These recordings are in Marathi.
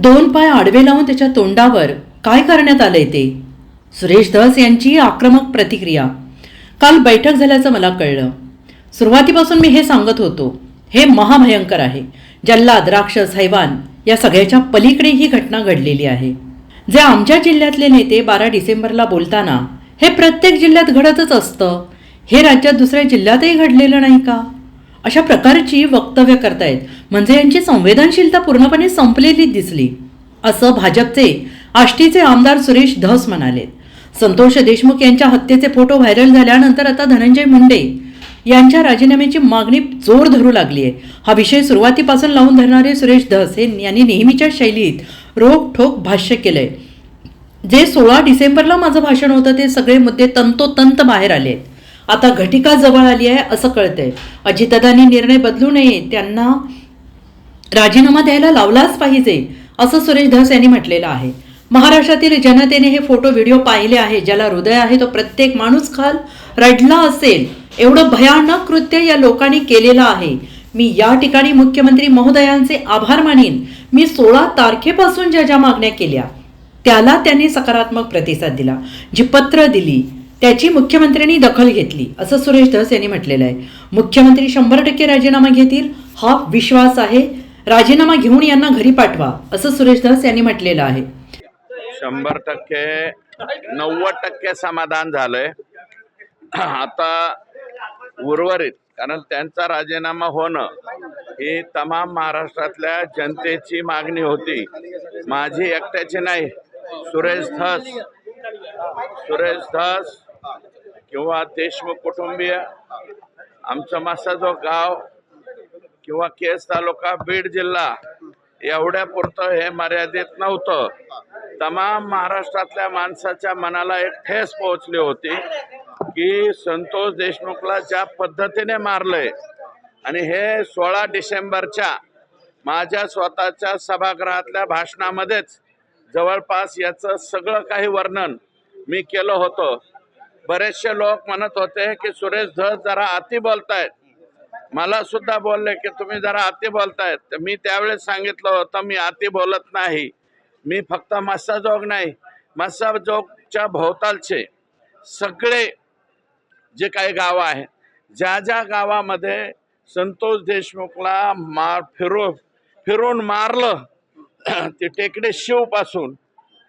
दोन पाय आडवे लावून त्याच्या तोंडावर काय करण्यात आलंय ते? सुरेश धस यांची आक्रमक प्रतिक्रिया. काल बैठक झाल्याचं मला कळलं. सुरुवातीपासून मी हे सांगत होतो, हे महाभयंकर आहे. जल्लाद, राक्षस, हैवान या सगळ्याच्या पलीकडे ही घटना घडलेली आहे. जे आमच्या जिल्ह्यातले नेते 12 डिसेंबरला बोलताना हे प्रत्येक जिल्ह्यात घडतच असतं, हे राज्यात दुसऱ्या जिल्ह्यातही घडलेलं नाही का, अशा प्रकारची वक्तव्य करतायत. म्हणजे यांची संवेदनशीलता पूर्णपणे संपलेली दिसली, असं भाजपचे आष्टीचे आमदार सुरेश धस म्हणाले. संतोष देशमुख यांच्या हत्येचे फोटो व्हायरल झाल्यानंतर आता धनंजय मुंडे यांच्या राजीनाम्याची मागणी जोर धरू लागली आहे. हा विषय सुरुवातीपासून लावून धरणारे सुरेश धस यांनी नेहमीच्या शैलीत रोखठोक भाष्य केलंय. जे 16 डिसेंबरला माझं भाषण होतं ते सगळे मुद्दे तंतोतंत बाहेर आले. आता घटिका जवळ आली आहे असं कळतंय. अजितदादांनी निर्णय बदलू नये, त्यांना राजीनामा द्यायला लावलाच पाहिजे असं सुरेश धस यांनी म्हटलेलं आहे. महाराष्ट्रातील जनतेने हे फोटो व्हिडिओ पाहिले आहे. ज्याला हृदय आहे तो प्रत्येक माणूस खाल रडला असेल. एवढं भयानक कृत्य या लोकांनी केलेलं आहे. मी या ठिकाणी मुख्यमंत्री महोदयांचे आभार मानीन. मी 16 तारखेपासून ज्या ज्या मागण्या केल्या त्याला त्यांनी सकारात्मक प्रतिसाद दिला. जी पत्र दिली त्याची मुख्यमंत्र्यांनी दखल घेतली असं सुरेश धस यांनी म्हटलेलं आहे. मुख्यमंत्री 100% राजीनामा घेतील हा विश्वास आहे. राजीनामा घेऊन यांना घरी पाठवा असं सुरेश धस यांनी म्हटलेलं आहे. 100%, 90% समाधान झालंय. आता उर्वरित, कारण त्यांचा राजीनामा होणं ही तमाम महाराष्ट्रातल्या जनतेची मागणी होती, माझी एकट्याची नाही. सुरेश धस किंवा देशमुख कुटुंबीय, आमचं मासाजो गाव किंवा केस तालुका, बीड जिल्हा एवढ्यापुरतं हे मर्यादित नव्हतं. तमाम महाराष्ट्रातल्या माणसाच्या मनाला एक ठेस पोहोचली होती की संतोष देशमुखला ज्या पद्धतीने मारलंय, आणि हे 16 डिसेंबरच्या माझ्या स्वतःच्या सभागृहातल्या भाषणामध्येच जवळपास याचं सगळं काही वर्णन मी केलं होतं. बरेचसे लोक म्हणत होते की सुरेश धस जरा अति बोलतायत. मला सुद्धा बोलले की तुम्ही जरा अति बोलतायत. तर मी त्यावेळेस सांगितलं होतं मी अति बोलत नाही. मी फक्त मस्साजोग नाही, मस्साजोगच्या भोवतालचे सगळे जे काही गावं आहेत, ज्या ज्या गावामध्ये संतोष देशमुखला फिरून मारलं, ते टेकडे शिवपासून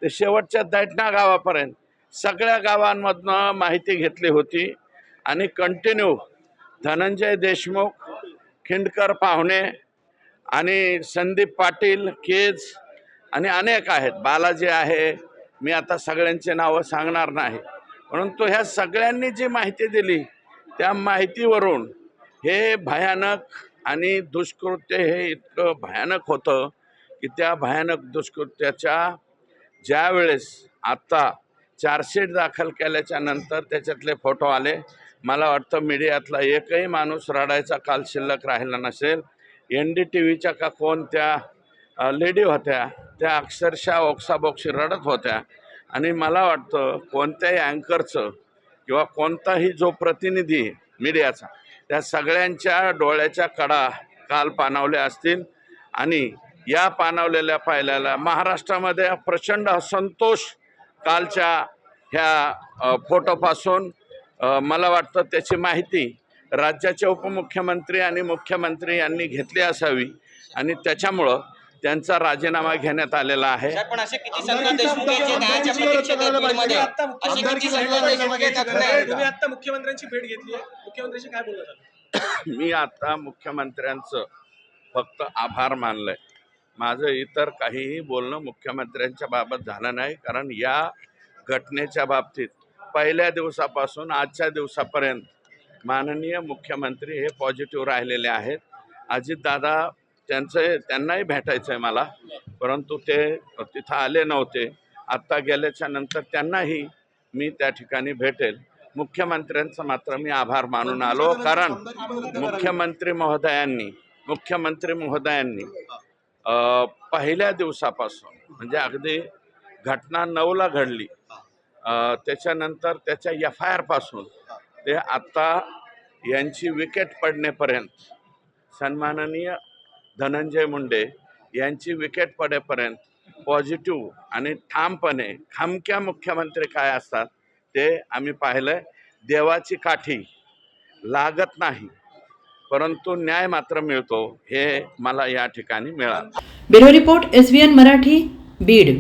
ते शेवटच्या दैठणा गावापर्यंत सगळ्या गावांमधनं माहिती घेतली होती. आणि कंटिन्यू धनंजय देशमुख, खिंडकर पाहुणे आणि संदीप पाटील केज आणि अनेक आहेत, बालाजी आहे, मी आता सगळ्यांचे नावं सांगणार नाही. परंतु ह्या सगळ्यांनी जी माहिती दिली त्या माहितीवरून हे भयानक आणि दुष्कृत्य हे इतकं भयानक होतं की त्या भयानक दुष्कृत्याच्या ज्या वेळेस आत्ता चार्जशीट दाखल केल्याच्या नंतर त्याच्यातले फोटो आले, मला वाटतं मीडियातला एकही माणूस रडायचा काल शिल्लक राहिला नसेल. NDTVच्या का कोणत्या लेडी होत्या त्या अक्षरशः ओक्साबोक्शी रडत होत्या. आणि मला वाटतं कोणत्याही अँकरचं किंवा कोणताही जो प्रतिनिधी मीडियाचा, त्या सगळ्यांच्या डोळ्याच्या कडा काल पाणावल्या असतील. आणि या पाणावलेल्या पाहिल्याला महाराष्ट्रामध्ये प्रचंड असंतोष कालच्या ह्या फोटोपासून मला वाटतं त्याची माहिती राज्याचे उपमुख्यमंत्री आणि मुख्यमंत्री यांनी घेतली असावी आणि त्याच्यामुळं त्यांचा राजीनामा घेण्यात आलेला आहे. पण असे किती संतोष देशमुख आहेत जे न्यायाच्या प्रतीक्षेत आहेत बीडमध्ये? असे किती संतोष देशमुख आहेत? तुम्ही आता मुख्यमंत्र्यांची भेट घेतली आहे, मुख्यमंत्र्यांशी काय बोलला? मी आता मुख्यमंत्र्यांचं फक्त आभार मानलंय. माझं इतर काहीही बोलणं मुख्यमंत्र्यांच्या बाबत झालं नाही, कारण या घटनेच्या बाबतीत पहिल्या दिवसापासून आजच्या दिवसापर्यंत माननीय मुख्यमंत्री हे पॉझिटिव्ह राहिलेले आहेत. अजितदादा त्यांनाही भेटायचं आहे मला, परंतु ते तिथं आले नव्हते. आत्ता गेल्याच्या नंतर त्यांनाही मी त्या ठिकाणी भेटेल. मुख्यमंत्र्यांचं मात्र मी आभार मानून आलो, कारण मुख्यमंत्री महोदयांनी पहिल्या दिवसापासून, म्हणजे अगदी घटना 9ला घडली त्याच्यानंतर त्याच्या FIR पासून ते आत्ता यांची विकेट पडण्यापर्यंत, सन्माननीय धनंजय मुंडे यांची विकेट पडेपर्यंत पॉझिटिव्ह आणि ठामपणे खमक्या मुख्यमंत्री काय असतात ते आम्ही पाहिलंय. देवाची काठी लागत नाही, परंतु न्याय मात्र मिळतो, हे मला या ठिकाणी मिळालं. Bureau report SVN Marathi, Beed.